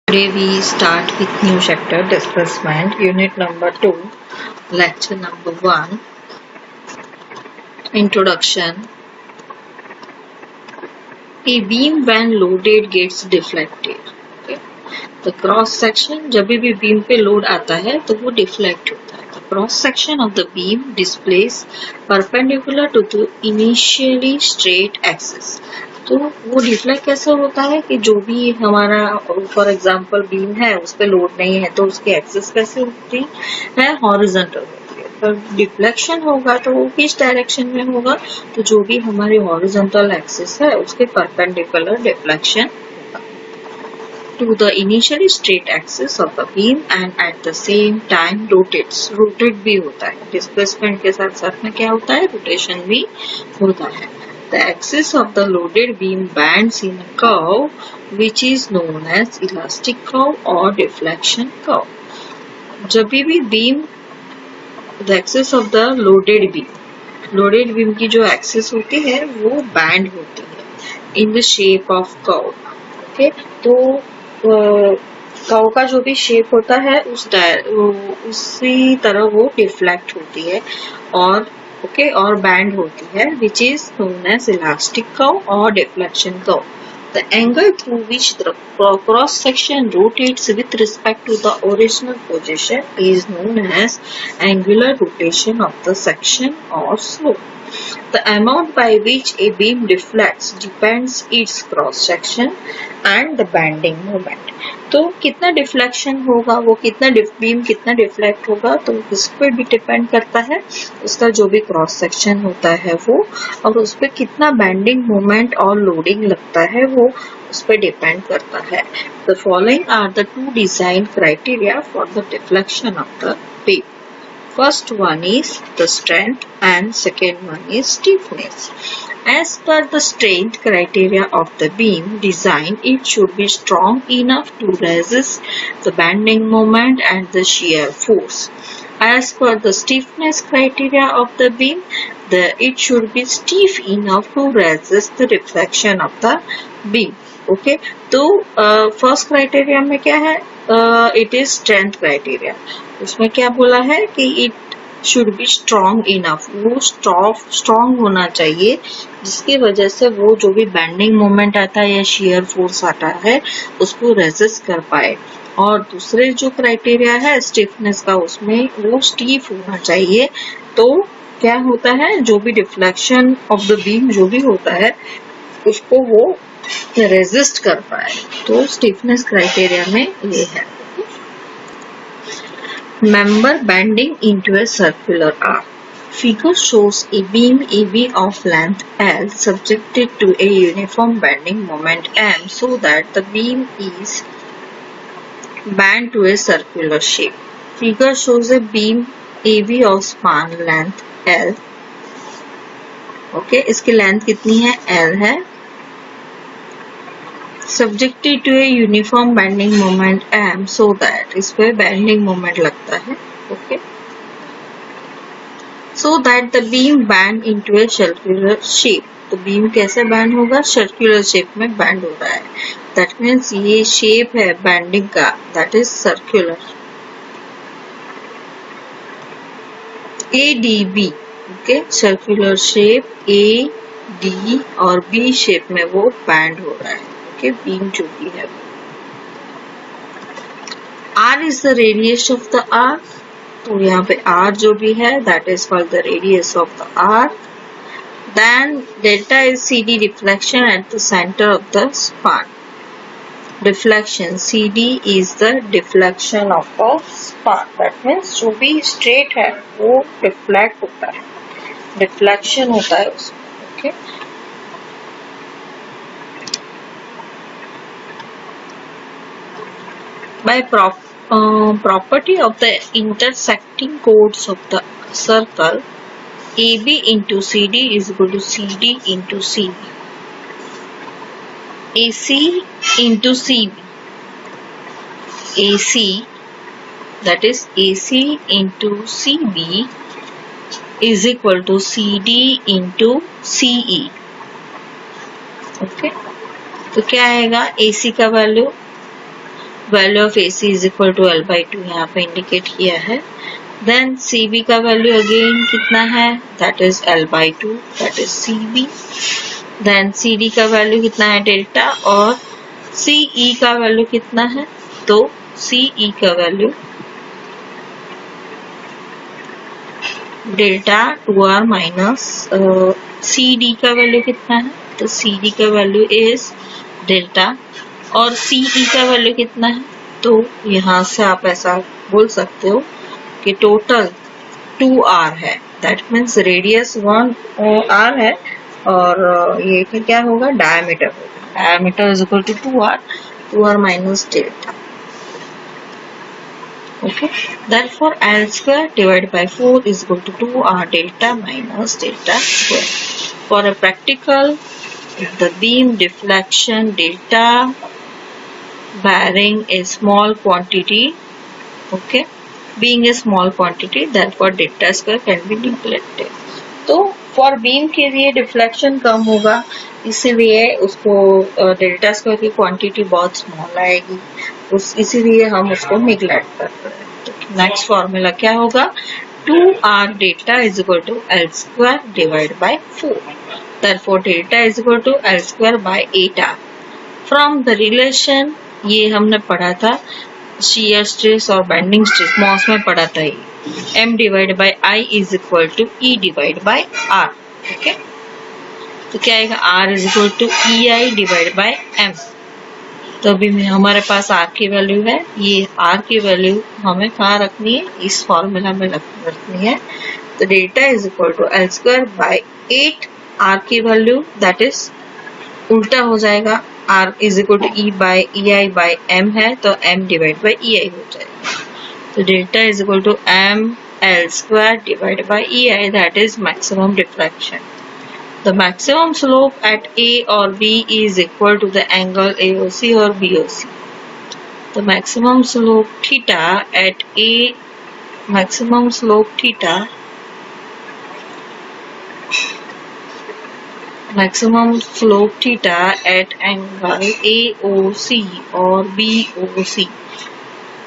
Today we start with new chapter displacement, unit number 2, lecture number 1, introduction. A beam when loaded gets deflected. Okay. The cross section जब भी beam पे load आता है तो वो deflect होता है. The cross section of the beam displays perpendicular to the initially straight axis. तो वो डिफ्लेक्ट कैसे होता है कि जो भी हमारा फॉर एग्जांपल बीम है उस पर लोड नहीं है तो उसकी एक्सिस कैसे होती है, हॉरिजॉन्टल होती है. पर डिफ्लेक्शन होगा तो वो किस डायरेक्शन में होगा, तो जो भी हमारी हॉरिजॉन्टल एक्सिस है उसके perpendicular deflection to the initially straight axis of the beam and at the same time rotates. Rotate भी होता है, डिस्प्लेसमेंट के साथ साथ में क्या होता है, रोटेशन भी होता है. The axis of the loaded beam bends in a curve which is known as elastic curve or deflection curve. जब भी beam the axis of the loaded beam की जो एक्सिस होती है वो बैंड होती है in the shape of curve. Okay, तो कर्व का जो भी शेप होता है उसी तरह वो डिफ्लेक्ट होती है और और बैंड होती है which is known as elastic curve or deflection curve. The angle through which the cross section rotates with respect to the original position is known as angular rotation of the section or slope. The amount by which a beam deflects depends its cross section and the bending moment. तो कितना deflection होगा, वो कितना beam कितना deflect होगा, तो इस पर भी डिपेंड करता है उसका जो भी क्रॉस सेक्शन होता है वो, और उस पर कितना बेंडिंग मोमेंट और लोडिंग लगता है वो उस पर डिपेंड करता है. The following are the two design criteria for the deflection of the beam. First one is the strength and second one is stiffness. As per the strength criteria of the beam design, it should be strong enough to resist the bending moment and the shear force. As per the stiffness criteria of the beam, it should be stiff enough to resist the deflection of the beam. Okay, तो first criteria में क्या है, it is strength criteria. उसमें क्या बोला है कि it should be strong enough, वो स्ट्रॉन्ग होना चाहिए जिसकी वजह से वो जो भी बेंडिंग मोमेंट आता है या शेयर फोर्स आता है उसको रेजिस्ट कर पाए. और दूसरे जो क्राइटेरिया है स्टिफनेस का, उसमें वो स्टीफ होना चाहिए. तो क्या होता है, जो भी डिफ्लेक्शन ऑफ द बीम जो भी होता है उसको वो रेजिस्ट कर पाए. तो स्टिफनेस क्राइटेरिया में ये है. Member bending into a circular arc. Figure shows a beam AB of length L subjected to a uniform bending moment M so that the beam is bent to a circular shape. Figure shows a beam AB of span length L. Okay, इसकी length कितनी है, L है. Subjected to a uniform bending moment M so that इस पे bending moment लगता है. Okay, so that the beam bend into a circular shape. तो beam कैसे bend होगा, circular shape में bend हो रहा है. That means ये shape है bending का, that is circular. ADB, okay, circular shape A, D और B shape में वो bend हो रहा है. के बीम जो भी है. R is the radius of the arc. तो यहाँ पे R जो भी है that is called the radius of the arc. Then delta is CD deflection at the center of the span. Deflection CD is the deflection of the span. That means जो भी straight है वो deflect होता है, deflection होता है उसमें. Okay. By property of the intersecting chords of the circle, AB into CD is equal to CD into CB. AC into CB. AC, that is AC into CB is equal to CD into CE. Okay, तो क्या आएगा AC का value value of AC is equal to L/2 यहाँ पे indicate किया है। Then CB का value again कितना है, that is L/2, that is CB। Then CD का वैल्यू कितना है, डेल्टा, और CE का वैल्यू कितना है, तो CE का value delta 2R minus CD का वैल्यू कितना है, तो CD का वैल्यू इज डेल्टा, और CE का वैल्यू कितना है, तो यहाँ से आप ऐसा बोल सकते हो कि टोटल 2R है, दैट मीन्स रेडियस 1R है, और ये क्या होगा, डायमीटर होगा, diameter is equal to 2R minus delta. Okay, therefore L square divided by 4 is equal to 2R delta minus delta square. For a practical, the beam deflection delta bearing a small quantity, okay, being a small quantity, therefore delta square can be neglected. तो for beam के लिए deflection कम होगा, इसीलिए उसको delta square की quantity बहुत small आएगी, इसीलिए हम उसको निगलेक्ट कर रहे हैं। तो नेक्स्ट फॉर्मूला क्या होगा, 2R delta is equal to L square divide by 4, therefore delta is equal to L square by 8R। From the relation, ये हमने पढ़ा था shear stress और bending stress, मॉस में पढ़ा था ये, M divide by I is equal to E divide by R। Okay, तो क्या आएगा, R is equal to EI divide by M। तो अभी हमारे पास R की वैल्यू है, ये R की वैल्यू हमें कहाँ रखनी है, इस फॉर्मूला में रखनी है। तो delta is equal to L square by 8, R की वैल्यू दैट इज उल्टा हो जाएगा, R is equal to E by EI by M है, तो M डिवाइड बाय EI हो जाएगा। तो delta is equal to M L square divide by EI, that is maximum deflection. The maximum slope at A or B is equal to the angle AOC or BOC. The maximum slope theta at A, maximum slope theta, maximum slope theta at angle AOC or BOC.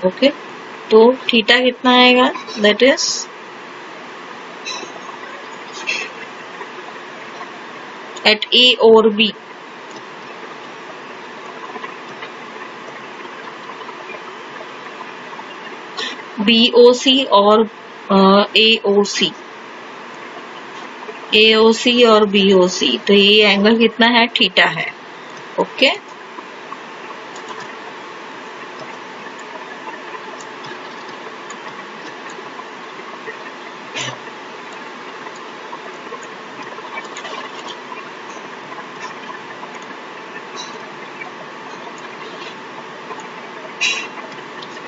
Okay, तो theta कितना आएगा, that is at A or B, BOC और AOC, AOC और BOC, तो ये angle कितना है, theta है। ओके,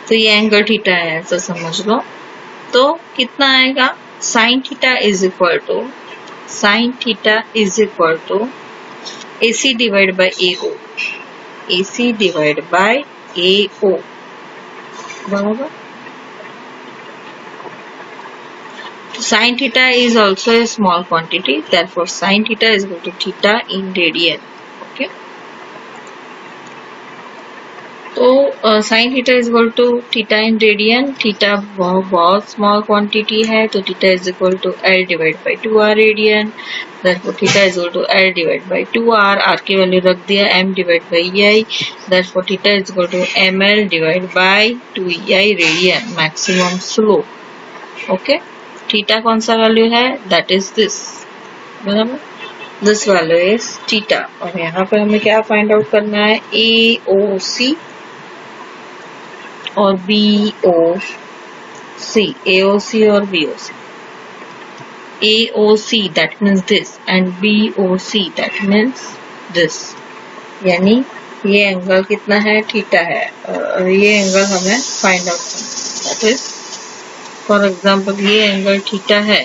तो ये एंगल थीटा है, ऐसा समझ लो। तो कितना आएगा, sine theta is equal to AC divide by AO, AC divide by AO, बराबर। Sin theta is also a small quantity, therefore sin theta is equal to theta in radian. Okay, तो sin theta is equal to theta in radian, theta बहुत small quantity है, तो theta is equal to L divide by 2R radian, therefore theta is equal to L divide by 2R, R की value रख दिया, M divide by EI, therefore theta is equal to ML divide by 2EI radian, maximum slope. Okay, theta कौन सा value है, that is this, बराबर, this value is theta. और यहाँ पे हमें क्या फाइंड आउट करना है, AOC और BOC, AOC और BOC, AOC that means this and BOC that means this, यानी ये एंगल कितना है, थीटा है, और ये एंगल हमें फाइंड आउट करना है, दैट इज फॉर एग्जाम्पल ये एंगल थीटा है,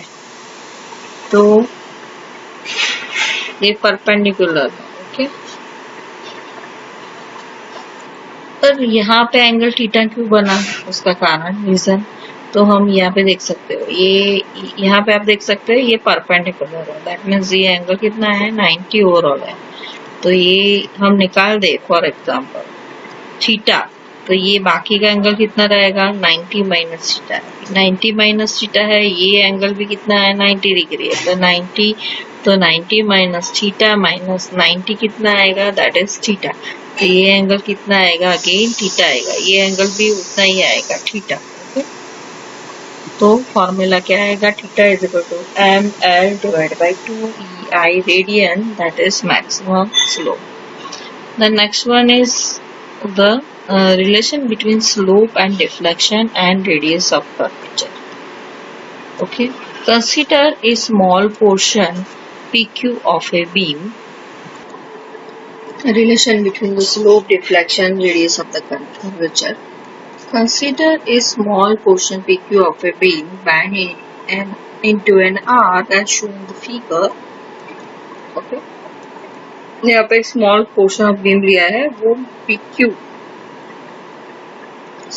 तो ये परपेंडिकुलर है। ओके, पर यहाँ पे एंगल थीटा क्यों बना, उसका कारण, रीजन, तो हम यहाँ पे देख सकते हो, ये यहाँ पे आप देख सकते हो ये परपेंडिकुलर है, दैट मीन्स ये एंगल कितना है, 90 ओवरऑल है। तो ये हम निकाल दे, फॉर एग्जाम्पल थीटा, तो ये बाकी का एंगल कितना रहेगा 90 माइनस थीटा। 90 माइनस थीटा है, ये एंगल भी कितना है 90 डिग्री है, तो 90 माइनस थीटा माइनस 90 कितना आएगा दैट इज थीटा। तो ये एंगल कितना आएगा अगेन थीटा आएगा, ये एंगल भी उतना ही आएगा थीटा। ओके, तो फॉर्मूला क्या आएगा theta is equal to ml divide by 2ei radian that is maximum slope. The next one is the relation between slope and deflection and radius of curvature. Okay, consider a small portion PQ of a beam. Relation between the slope, deflection, radius of the curvature. Consider a small portion PQ of a beam bent into an arc as shown in the figure. Okay. यहाँ पे small portion of beam लिया है, वो PQ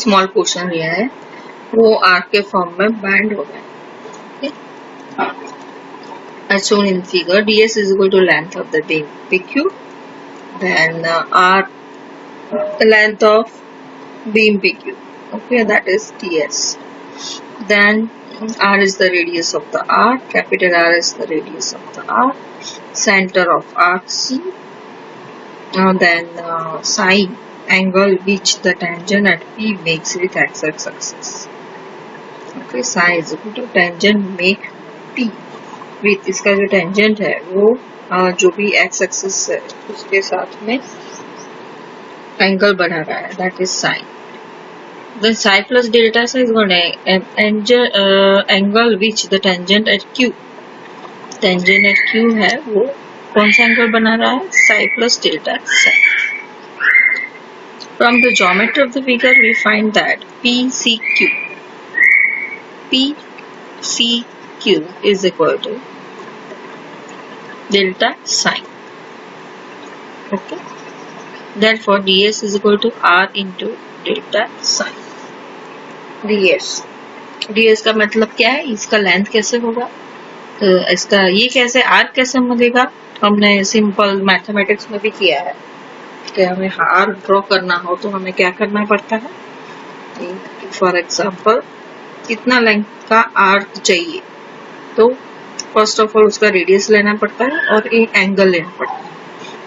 small portion लिया है, वो arc के form में बैंड हो गया। as shown in figure, ds is equal to length of the beam PQ, then r length of beam PQ, okay, that is ds. Then r is the radius of the arc, capital R is the radius of the arc, center of arc C. Then psi, angle which the tangent at P makes with x axis. Okay, psi is equal to tangent make P with, इसका जो tangent है वो जो भी x axis है उसके साथ में angle बना रहा है, that is psi. Then psi plus delta psi is going to angle which the tangent at Q है वो कौन सा एंगल बना रहा है psi plus delta psi. From the geometry of the figure we find that PCQ is equal to delta psi. Okay, therefore ds is equal to r into delta psi. ds का मतलब क्या है, इसका length कैसे होगा, तो इसका ये कैसे आर्क कैसे मिलेगा, हमने सिंपल मैथमेटिक्स में भी किया है कि हमें आर्क ड्रॉ करना हो तो हमें क्या करना पड़ता है। फॉर एग्जांपल कितना लेंथ का आर्क चाहिए, तो फर्स्ट ऑफ ऑल उसका रेडियस लेना पड़ता है और एक एंगल लेना पड़ता है,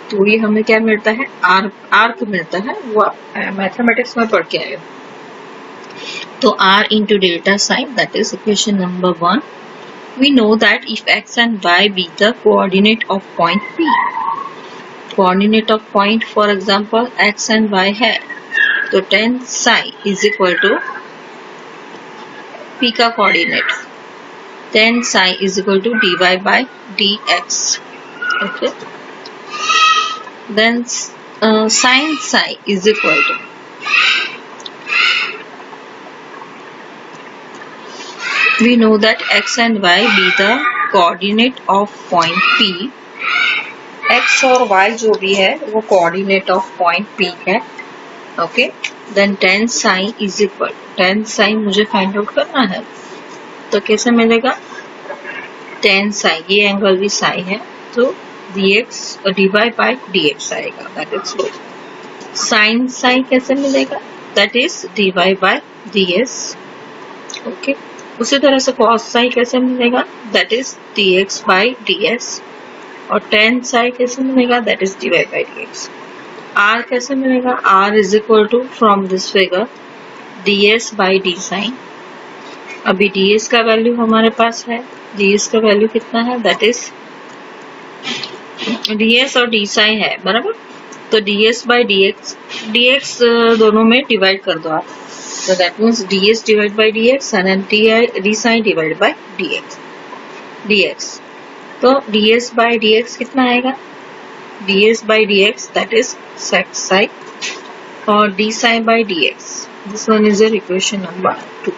तो ये हमें क्या मिलता है आर्क मिलता है, वो मैथमेटिक्स में पढ़ के आए। तो r into delta psi, that is equation number 1. We know that if x and y be the coordinate of point P, coordinate of point for example x and y है, तो tan psi is equal to P का coordinate, tan psi is equal to dy by dx. Okay, then sin psi is equal to we know that x and y be the coordinate of point P. x और y जो भी है वो coordinate of point P है। Okay, then tan psi is equal, tan psi मुझे find out करना है, तो कैसे मिलेगा tan psi, ये एंगल भी psi है, तो dx dy by dx आएगा, that is slope. sin psi कैसे मिलेगा, that is dy by ds. Okay, उसी तरह से cos psi कैसे मिलेगा, that is dx by ds. और tan psi कैसे मिलेगा, that is dy by dx. r कैसे मिलेगा, r is equal to from this figure ds by d sin. अभी ds का वैल्यू हमारे पास है, ds का वैल्यू कितना है, that is ds और d sin है बराबर, तो ds by dx दोनों में डिवाइड कर दो आप, so that means ds divided by dx and d sin divided by dx. तो ds by dx कितना आएगा, ds by dx that is sec psi और d sin by dx, this one is your equation number 2.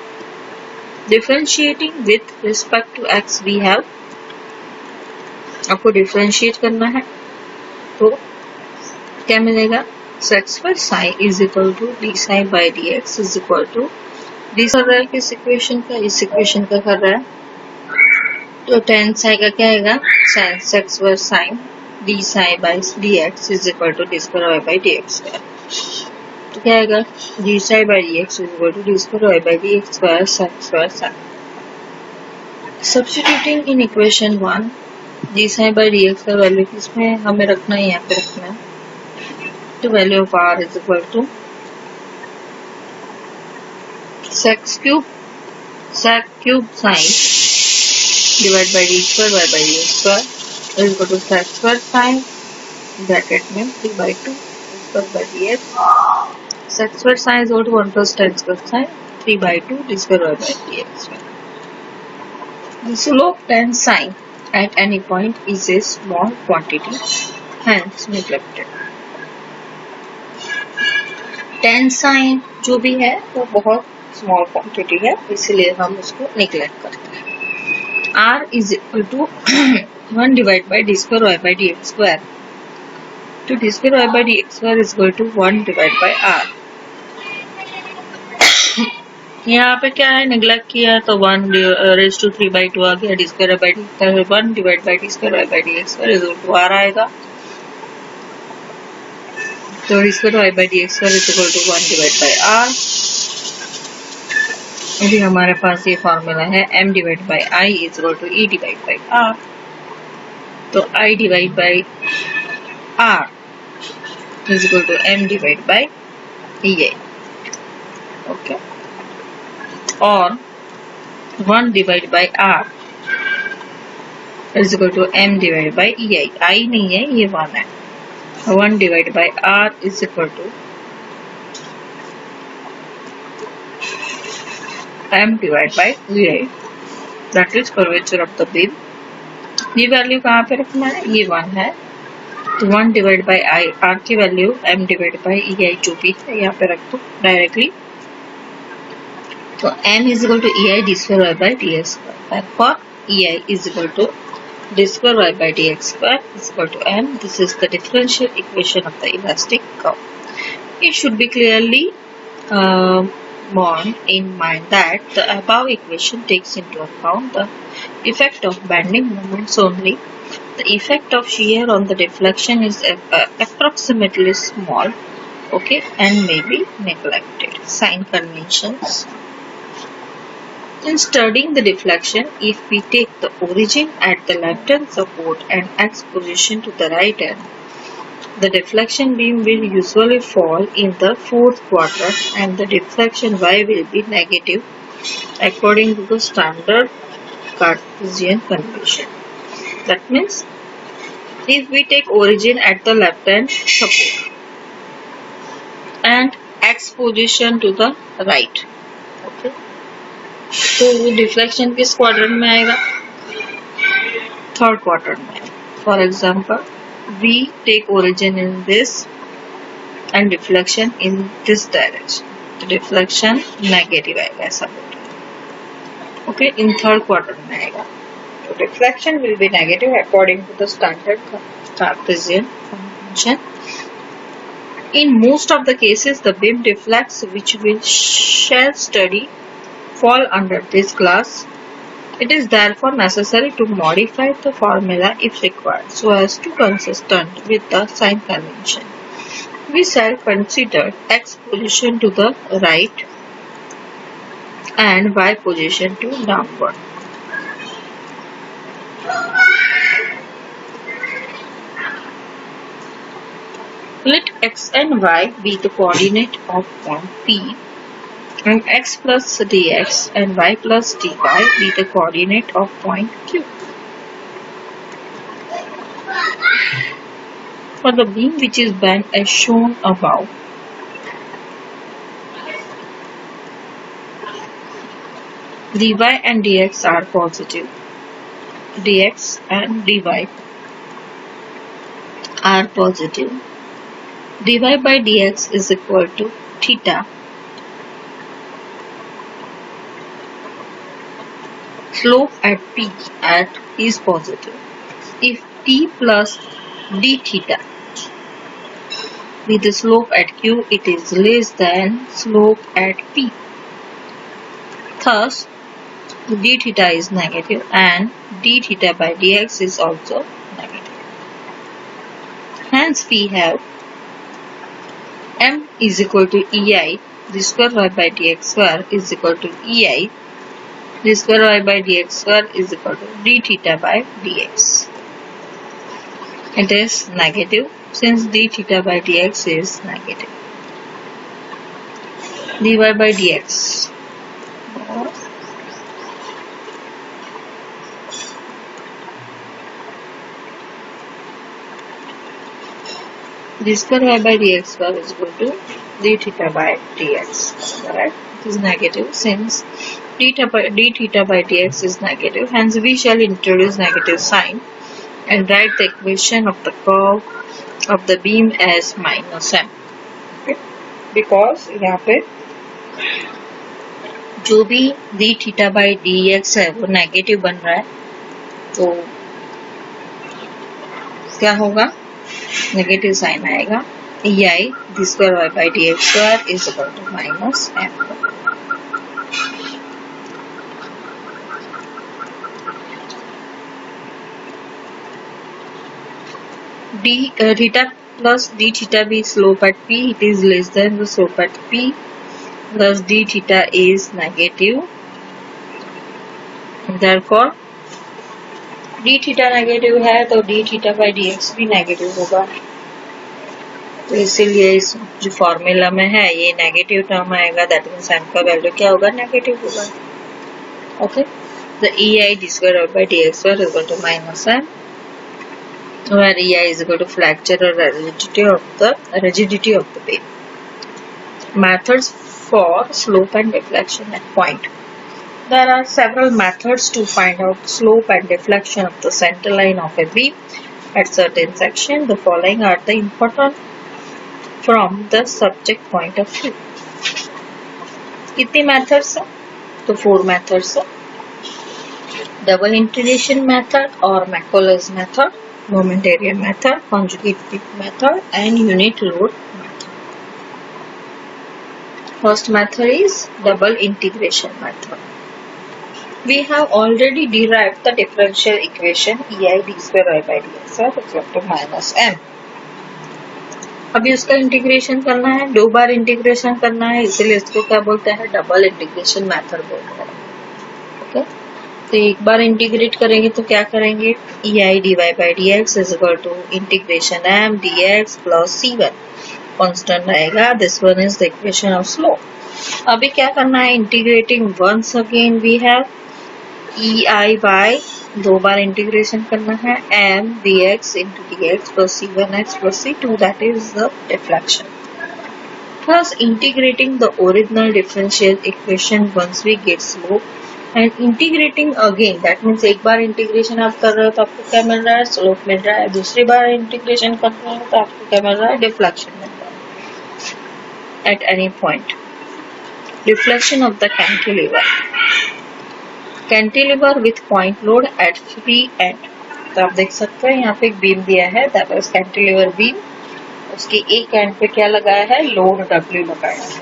Differentiating with respect to x we have, आपको differentiate करना है तो क्या मिलेगा, sec square psi is equal to d psi by dx is equal to d कर रहा है किस इक्वेशन का, इस इक्वेशन का कर रहा है, तो tan psi का क्या आएगा sec square sin d psi by dx is equal to d square y by dx. तो क्या आएगा, d psi by d x is equal to d square y by d x square sine. Substituting in equation 1 d psi by d x का value किसमें हमें रखना है, यहाँ पे रखना है. तो value of r is equal to sec cube sin divide by d square y by d x square is equal to sec square sin bracket में 3/2 square by d x. sec square sin is equal to 1 plus tan square sin 3/2 d square y by dx. The slope tan sin at any point is a small quantity, hence neglected. tan sin जो भी है वो बहुत small quantity है, इसलिए हम उसको neglect करते हैं. r is equal to 1 divided by d square y by dx square. तो d square y by dx square is equal to 1 divided by r. यहाँ पे क्या है, निगलेक्ट किया तो 1 रेज टू 3/2 आ गया. D square by d square 1 divide by d square by d x square is equal to r आएगा. तो d square y by d x square is equal to 1 divide by r. अभी हमारे पास ये formula है m divide by I is equal to e divide by r. तो i divide by r is equal to m divide by e. Okay, और 1 divide by r is equal to m divide by e. I नहीं है, ये 1 है. 1 divide by r is equal to m divide by e. That is curvature of the beam. ये वैल्यू कहाँ पे रखना है, ये 1 है. तो 1 डिवाइड बाई आई, आर की वैल्यू m डिवाइड बाई e जो भी है यहाँ पे रख दो directly. So m is equal to ei d square y by dx square. Therefore, ei is equal to d square y by dx square is equal to m. This is the differential equation of the elastic curve. It should be clearly borne in mind that the above equation takes into account the effect of bending moments only. The effect of shear on the deflection is approximately small, okay, and may be neglected. Sign conventions. In studying the deflection, if we take the origin at the left hand support and x position to the right hand, the deflection beam will usually fall in the fourth quadrant and the deflection y will be negative according to the standard Cartesian convention. That means if we take origin at the left hand support and x position to the right, okay, तो deflection किस quadrant में आएगा, third quadrant में. For example, we take origin in this end deflection in this direction, तो deflection negative आएगा, ऐसा बोल रहे हैं. ओके, इन थर्ड क्वाड्रेंट में आएगा. तो deflection will be negative according to the standard Cartesian convention. In most of the cases, the beam deflects, which we shall study, fall under this class. It is therefore necessary to modify the formula if required so as to consistent with the sign convention. We shall consider x position to the right and y position to downward. Let x and y be the coordinate of point P and x plus dx and y plus dy be the coordinate of point Q. For the beam which is bent as shown above, dy and dx are positive. Dx and dy are positive. Dy by dx is equal to theta. Slope at P is positive. If T plus d theta be the slope at Q, it is less than slope at P. Thus, d theta is negative and d theta by dx is also negative. Hence, we have m is equal to ei d square y by dx square is equal to ei d square y by dx square is equal to d theta by dx. It is negative since d theta by dx is negative. dy by dx d square y by dx square is equal to d theta by dx. Correct? It is negative since d theta by dx is negative. Hence, we shall introduce negative sign and write the equation of the curve of the beam as minus m. Okay? Because यहाँ पे जो भी d theta by dx है वो negative बन रहा है, तो क्या होगा? नेगेटिव साइन आएगा. ei d square y by dx square is equal to minus m. d theta plus d theta be slope at p, it is less than the slope at p, thus d theta is negative. Therefore d theta negative है तो d theta by dx भी negative होगा. तो इसीलिए इस जो formula में है ये नेगेटिव टर्म आएगा. दैट मीन्स m का वैल्यू क्या होगा? नेगेटिव होगा. Okay, the ei d square by dx square is equal to minus m, where ei is equal to fracture or rigidity of the beam. Methods for slope and deflection at point. There are several methods to find out slope and deflection of the center line of a beam at certain section. The following are the important from the subject point of view. कितनी methods है? तो 4 methods है. Double integration method or Macaulay's method, momentary method, conjugate method, and unit load method. First method is double integration method. We have already derived the differential equation ei d square y by dx is equal to minus m. अभी उसका integration करना है, 2 बार integration करना है, इसलिए इसको क्या बोलते हैं? डबल इंटीग्रेशन मेथड बोलते हैं. ओके, तो एक बार इंटीग्रेट करेंगे तो क्या करेंगे? ei dy by dx is equal to integration m dx plus c1 constant रहेगा. This one is the equation of slope. अभी क्या करना है? Integrating once again we have ei by 2 बार इंटीग्रेशन करना है m dx into dx plus c1x plus c2, that is the deflection. Thus integrating the original differential equation once we get slope and integrating again, that means एक बार integration आप कर रहे हो तो आपको क्या मिल रहा है? स्लोप मिल रहा है. दूसरी बार इंटीग्रेशन कर रहे हो तो आपको क्या मिल रहा है? डिफ्लेक्शन मिल रहा है. At any point, deflection of the cantilever. Cantilever with point load at free and. तो आप देख सकते हैं यहाँ पे एक बीम दिया है, दैट इज कैंटिलीवर बीम. उसके एक एंड पे क्या लगाया है? लोड W लगाया है.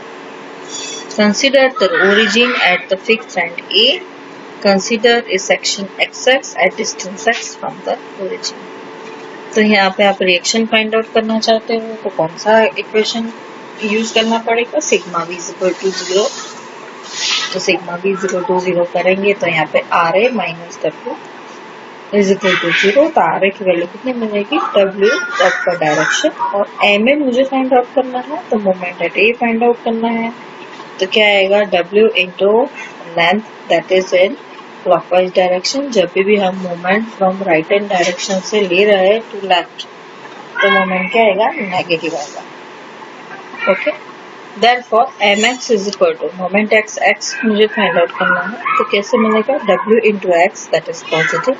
Consider the origin at the fix and A. Consider A section XX at distance x from the origin. तो यहाँ पे आप रिएक्शन फाइंड आउट करना चाहते हो तो कौन सा इक्वेशन यूज करना पड़ेगा? Sigma v is equal to 0. तो sigma v is equal to 0 करेंगे तो यहाँ पे RA minus W is equal to 0. तो RA की वैल्यू कितनी मिलेगी? W तक का डायरेक्शन. और MA मुझे फाइंड आउट करना है तो moment at A find out करना है. तो क्या आएगा? W into length, that is in clockwise direction. जब भी हम moment from right hand direction से ले रहे हैं टू लेफ्ट तो मोमेंट क्या आएगा? नेगेटिव आएगा. Okay, therefore mx is equal to moment x मुझे फाइंड आउट करना है तो कैसे मिलेगा? W into x, that is positive.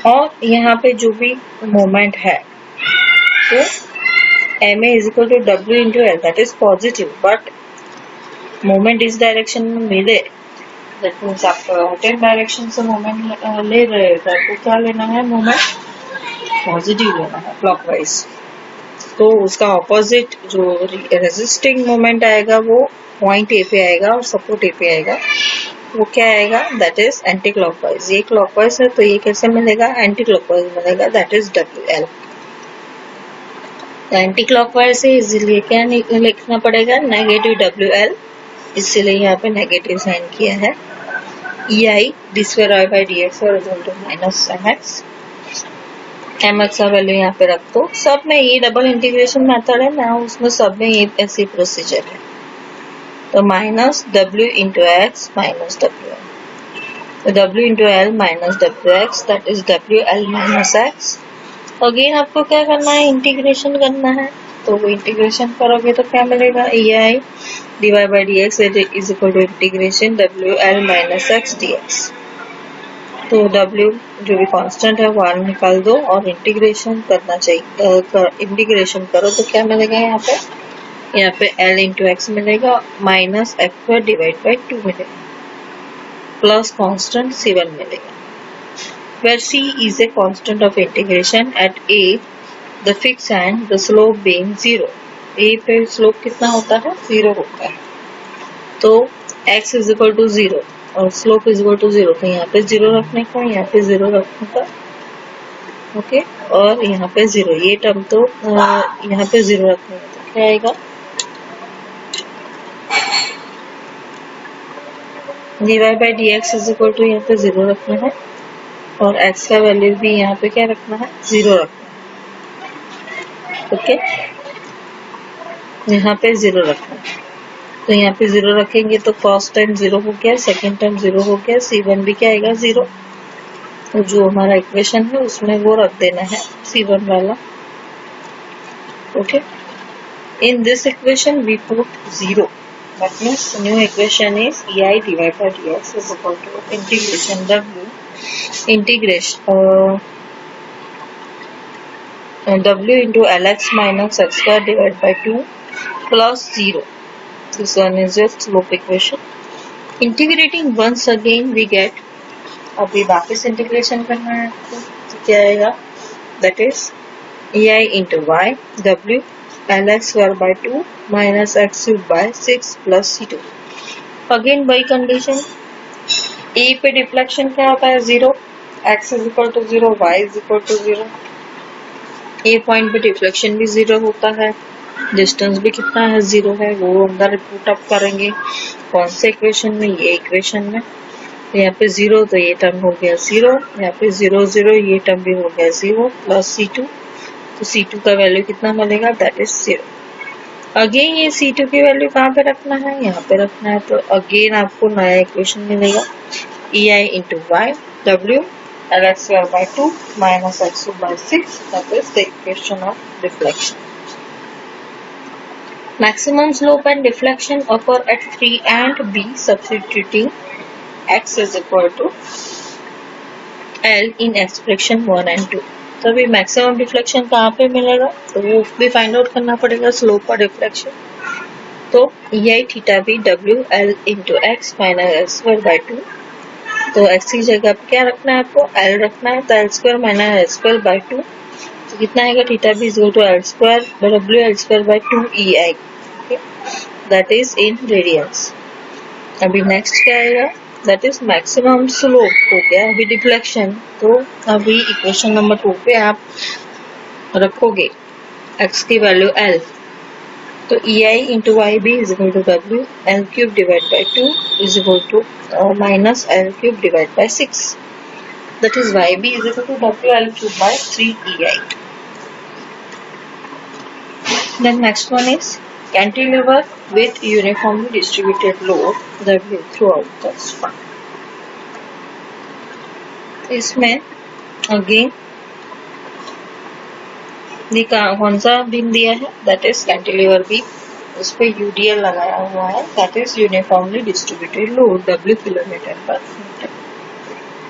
और यहाँ पे जो भी मोमेंट है तो ma is equal to W into l, that is positive. But moment इस डायरेक्शन में मिले, दैट मीन्स आप राइट हैंड डायरेक्शन से मोमेंट ले रहे हो तो आपको क्या लेना है? मोमेंट पॉजिटिव लेना है, क्लॉकवाइज. तो उसका ऑपोजिट जो रेजिस्टिंग मोमेंट आएगा वो पॉइंट ए पे आएगा और सपोर्ट ए पे आएगा. वो क्या आएगा? That is anti clockwise. ये क्लॉकवाइज है तो ये कैसे मिलेगा? एंटी क्लॉकवाइज मिलेगा, that is WL. Anti clockwise से इसीलिए क्या लिखना पड़ेगा, नेगेटिव WL, इसीलिए यहाँ पे नेगेटिव साइन किया है। EI d square y by dx और equal to minus mx, mx का वैल्यू यहाँ पे रख दो। सब में ये डबल इंटीग्रेशन मेथड है ना, उसमें सब में ये ऐसी प्रोसीजर है। तो minus w into x minus WL, तो w into L minus WX, that is WL minus x. Again आपको क्या करना है, इंटीग्रेशन करना है। तो वो इंटीग्रेशन करोगे तो क्या मिलेगा, EI dy by dx is equal to integration WL minus x dx। तो W जो भी कांस्टेंट है वो निकाल दो और इंटीग्रेशन करना चाहिए, इंटीग्रेशन करो तो क्या मिलेगा, यहाँ पे L इंटू एक्स मिलेगा minus x square divide by 2 मिलेगा प्लस कांस्टेंट C1 मिलेगा, where C is a constant of integration at A, the fixed and the slope being 0। A पे स्लोप कितना होता है, 0 होता है। तो x इज इक्वल टू 0 और स्लोप इज इक्वल टू 0, तो यहाँ पे 0 रखने का, यहाँ पे 0 रखने का, ओके। और यहाँ पे 0, ये टर्म तो यहाँ पे 0 रखने का, तो क्या आएगा, dy by dx is equal to यहाँ पे 0 रखना है और x का वैल्यू भी यहाँ पे क्या रखना है, 0 रखना है, ओके। यहाँ पे 0 रखना है, तो यहाँ पे 0 रखेंगे तो फर्स्ट टाइम 0 हो गया, सेकेंड टाइम 0 हो गया, C1 भी क्या आएगा, 0। तो जो हमारा इक्वेशन है उसमें वो रख देना है C1 वाला, okay. In this equation we put 0, that means new equation is EI divided by dx is equal to integration W integration W into LX minus x square divided by 2 plus 0. This one is your slope equation. Integrating once again we get, अभी वापस integration करना है आपको, तो क्या आएगा, that is EI into y W LX square by 2 minus x cube by 6 plus C2। Again by condition, A पे deflection क्या होता है, 0, x is equal to 0, y is equal to 0। A point पे डिफ्लेक्शन भी 0 होता है, distance भी कितना है, 0 है, वो अंदर पुट अप करेंगे कौन से इक्वेशन में, ये इक्वेशन में। तो यहाँ पे 0, तो ये टर्म हो गया 0, यहाँ पे 0 0, ये टर्म भी हो गया 0 प्लस C2, तो C2 का वैल्यू कितना मिलेगा, दैट इज 0। अगेन ये C2 की वैल्यू कहाँ पे रखना है, यहाँ पे रखना है। तो अगेन आपको नया इक्वेशन मिलेगा, EI into y W LX square by 2 minus x cube by 6, that is the equation of deflection। Maximum slope and deflection occur at 3 and B, substituting x is equal to L in expression 1 and 2। तो अभी maximum deflection कहाँ पे मिलेगा, तो वो भी find out करना पड़ेगा, स्लोप और डिफ्लेक्शन। तो EI थीटा भी WL into x minus x square by 2, तो x की जगह पे क्या रखना है आपको, L रखना है, तो L square minus L square by 2, तो कितना आएगा, थीटा भी is equal to L square WL square by 2 EI, that is in radians. अभी नेक्स्ट क्या आएगा, दैट इज मैक्सिमम स्लोप हो गया, अभी डिफ्लेक्शन। तो अभी इक्वेशन नंबर 2 पे आप रखोगे x की वैल्यू L, तो EI into YB is equal to W L cube divided by 2 is equal to minus L cube divided by 6, that is YB is equal to WL cube by 3 EI। Then next one is cantilever with uniformly distributed load W throughout the span। इसमें again कौन सा beam दिया है, that is cantilever beam, उस पे UDL लगाया हुआ है, that is uniformly distributed load W kilometre पर मीटर।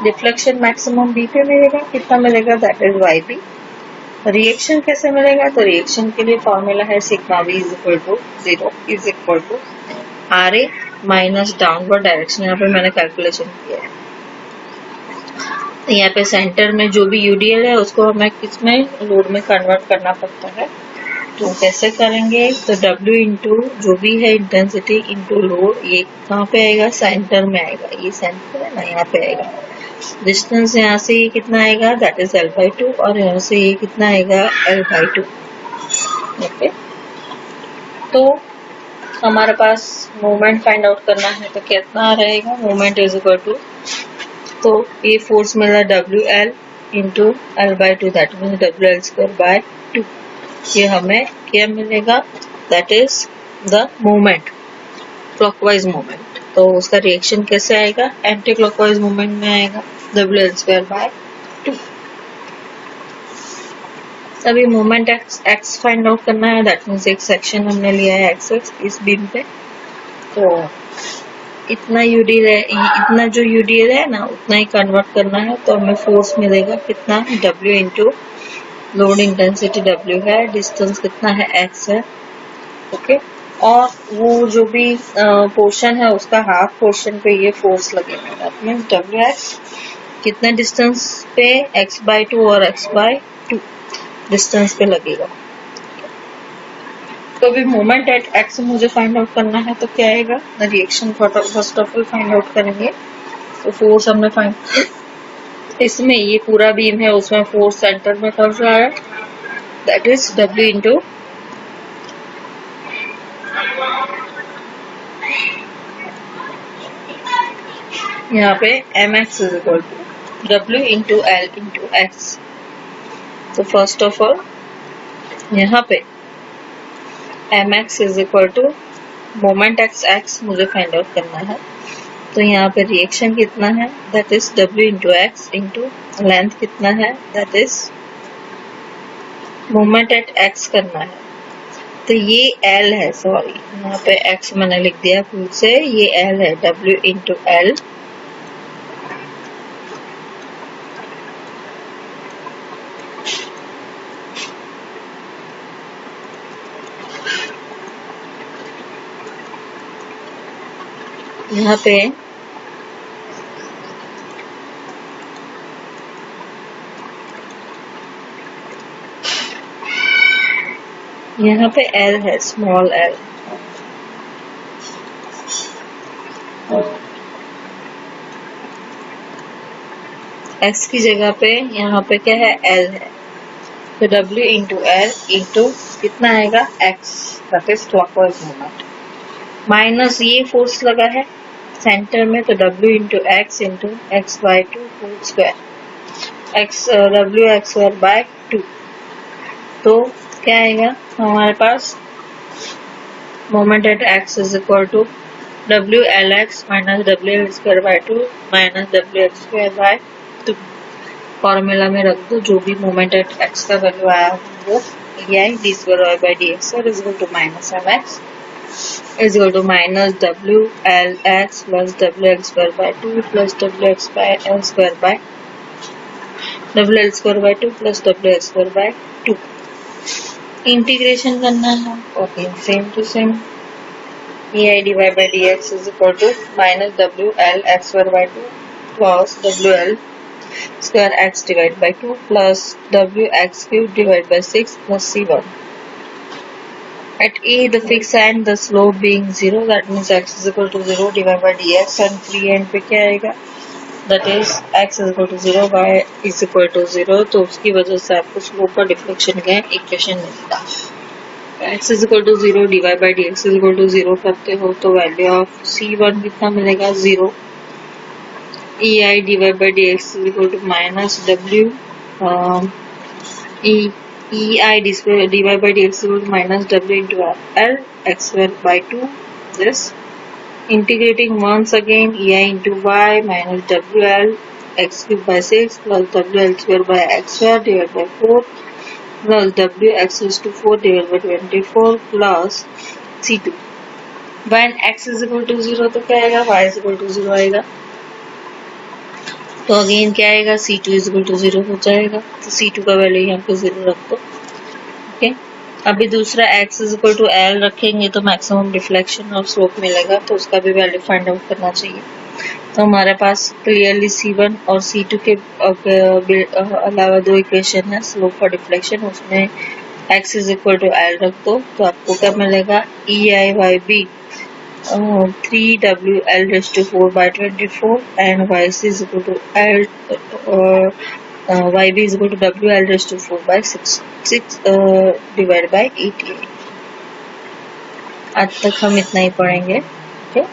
डिफ्लेक्शन मैक्सिमम B पे मिलेगा, कितना मिलेगा, दैट इज YB। रिएक्शन कैसे मिलेगा, तो रिएक्शन के लिए फॉर्मूला है sigma V is equal to 0 is equal to RA minus downward direction, यहाँ पे मैंने कैलकुलेशन किया है। यहाँ पे सेंटर में जो भी UDL है उसको हमें किसमें, लोड में कन्वर्ट करना पड़ता है। तो कैसे करेंगे, तो W इंटू जो भी है इंटेंसिटी इंटू लोड, ये कहाँ पे आएगा, सेंटर में आएगा, ये सेंटर है ना, यहाँ पे आएगा। डिस्टेंस यहाँ से ये कितना आएगा, दैट इज L/2, और यहाँ से ये कितना आएगा, L/2। ओके, तो हमारे पास मोमेंट फाइंड आउट करना है तो कितना रहेगा, मोमेंट इज इक्वल टू, तो ये फोर्स मिला WL into L/2, that means WL² by 2। ये हमें क्या मिलेगा, that is the moment, clockwise moment. तो उसका रिएक्शन कैसे आएगा, एंटी क्लॉकवाइज मोमेंट में आएगा, WL²/2। तभी मोमेंट एक्स फाइंड आउट करना है, दैट मीन्स एक सेक्शन हमने लिया है एक्सेस इस बीम पे, तो इतना इतना जो यूडीएल है ना उतना ही कन्वर्ट करना है, तो हमें फोर्स मिलेगा कितना, W into load intensity W है, डिस्टेंस कितना है x है। ओके, और वो जो भी पोर्शन है उसका हाफ पोर्शन पे ये फोर्स लगेगा, दैट मीन्स WX कितने डिस्टेंस पे, x/2 और x/2 डिस्टेंस पे लगेगा। तो भी मोमेंट एट एक्स मुझे फाइंड आउट करना है, तो क्या आएगा, the reaction first of all find out करेंगे। तो फोर्स हमने फाइंड, इसमें ये पूरा बीम है उसमें फोर्स सेंटर में कर रहा है, दैट इज W इंटू यहाँ पे mx is equal to W into L into x. तो फर्स्ट ऑफ ऑल यहाँ पे mx is equal to moment x मुझे फाइंड आउट करना है, तो यहाँ पे रिएक्शन कितना है, that is W into x into length कितना है, that is moment at x करना है। तो ये L है, सॉरी यहाँ पे x मैंने लिख दिया खुद से, ये L है, W इंटू L यहाँ पे L है, स्मॉल L। x की जगह पे यहाँ पे क्या है, L है, तो W इंटू L इंटू कितना आएगा x, that is clockwise moment, minus ये फोर्स लगा है सेंटर में, तो W into x into x/2 whole square, WX²/2। तो क्या आएगा हमारे पास, moment at x is equal to WLX minus WL²/2 minus WX²/2। Formula में रख दो जो भी मोमेंट एट x का वैल्यू आया वो, d²y/dx is equal to minus mx is equal to minus WLX plus WL²/2 plus WL²/2 plus WL²/2 integration करना है। Okay, same to same, EI/dx is equal to minus WLX²/2 plus WL²x/2 plus WX³/6 plus C1. At E, the fixed and the slope being 0, that means x is equal to 0 divided by dx, and free end पे क्या आएगा, that is x is equal to 0, y is equal to 0, तो उसकी वजह से आपको slope का deflection का इक्वेशन मिलेगा। x is equal to 0 divided by dx is equal to 0 करते हो तो वैल्यू ऑफ C1 कितना मिलेगा, 0। EI divided by dx is equal to minus W EI divided by dx is equal to minus W into L x²/2. This integrating once again, EI into y minus WL x³/6 plus WL²/x² divided by 4 plus WX²/4 divided by 24 plus C2. When x is equal to 0 तो क्या आएगा, y is equal to 0 आएगा, तो again क्या आएगा, C2 is equal to 0 हो जाएगा, तो C2 का वैल्यू यहाँ पे 0 रख दो। ओके, अभी दूसरा x is equal to L रखेंगे तो मैक्सिमम डिफ्लेक्शन और स्लोप मिलेगा, तो उसका भी वैल्यू फाइंड आउट करना चाहिए। तो हमारे पास क्लियरली C1 और C2 के अलावा दो इक्वेशन है स्लोप और डिफ्लेक्शन, उसमें x is equal to L रख दो, तो आपको क्या मिलेगा, EIYB 3WL⁴/24 and YC is equal to L YB is equal to WL raised to 4 by 6 divided by 88. आज तक हम इतना ही पढ़ेंगे. Okay.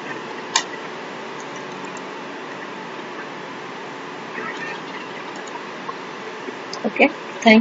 Okay. Thank you.